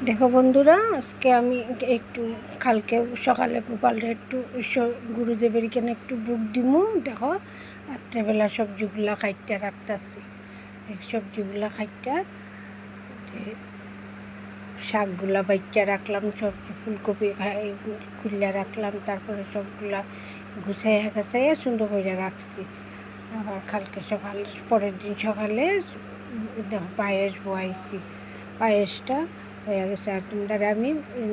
দেখো বন্ধুরা, আজকে আমি একটু কালকে সকালে গোপালের একটু গুরুদেবের এখানে একটু বুক দিমু। দেখো রাত্রেবেলা সবজিগুলা খাইটা রাখতেছি। সবজিগুলা খাইটা শাকগুলা বাইচা রাখলাম, সবজি ফুলকপি খুললা রাখলাম, তারপরে সবগুলা গুছাইয়া সুন্দর করে রাখছি। আবার কালকে সকালে পরের দিন সকালে দেখো পায়েস বয়াইছি। পায়েসটা হয়ে গেছে। আর তোমরা আমি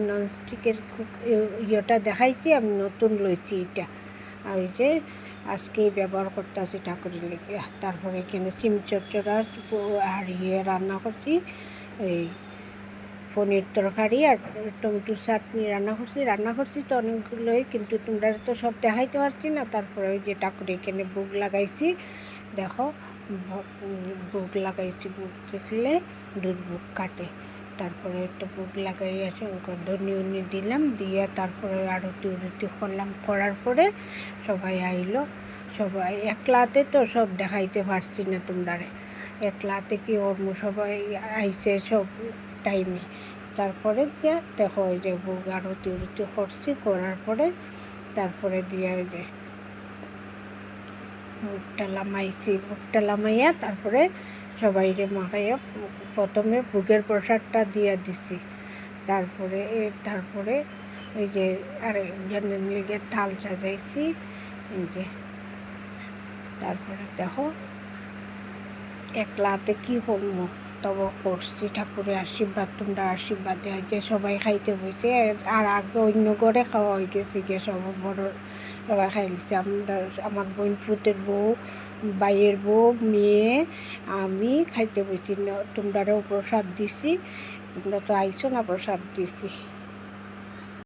ননস্টিকের ইয়েটা দেখাইছি, আমি নতুন লইছি এটা। আর ওই যে আজকেই ব্যবহার করতে আছি ঠাকুরের লেগে। তারপরে এখানে সিম চচ্চড়া আর রান্না করছি, এই পনির তরকারি আর টমেটো চাটনি রান্না করছি তো অনেকগুলোই, কিন্তু তোমরা তো সব দেখাইতে পারছি না। তারপরে ওই যে ঠাকুরে এখানে ভোগ লাগাইছি, দেখো ভোগ লাগাইছি। ভোগ দেখলে দুধ ভোগ কাটে, তারপরে একটা ভোগ লাগাইয়া ধনিয়া দিলাম, দিয়ে তারপরে আরতি করলাম। করার পরে সবাই আইলো। সবাই একলাতে তো সব দেখাইতে পারছি না তোমরারে, একলাতে কি ওর সবাই আইছে সব টাইমে। তারপরে দিয়ে দেখো ওই যে ভোগ আরতি করছি, করার পরে তারপরে দিয়ে ওই যে ভোগটা লামাইয়া তারপরে সবাইরে মাখাইয়া প্রথমে ভোগের প্রসাদটা দিয়ে দিছি। তারপরে এই যে আরেকজনের লিগে থাল সাজাইছি। এই যে তারপরে দেখো একলাতে কি করবো, তবে করছি। ঠাকুরের আশীর্বাদ, তোমরা আশীর্বাদ দেয় যে সবাই খাইতে বসে। আর আগে অন্য ঘরে খাওয়া হয়ে গেছে গিয়ে, সব বড় সবাই খাইছে। আমরা, আমার বোন ফুটের বউ, বাইয়ের বউ, মেয়ে, আমি খাইতে বসি। তোমরাও প্রসাদ দিছি, তোমরা তো আইছো না, প্রসাদ দিছি।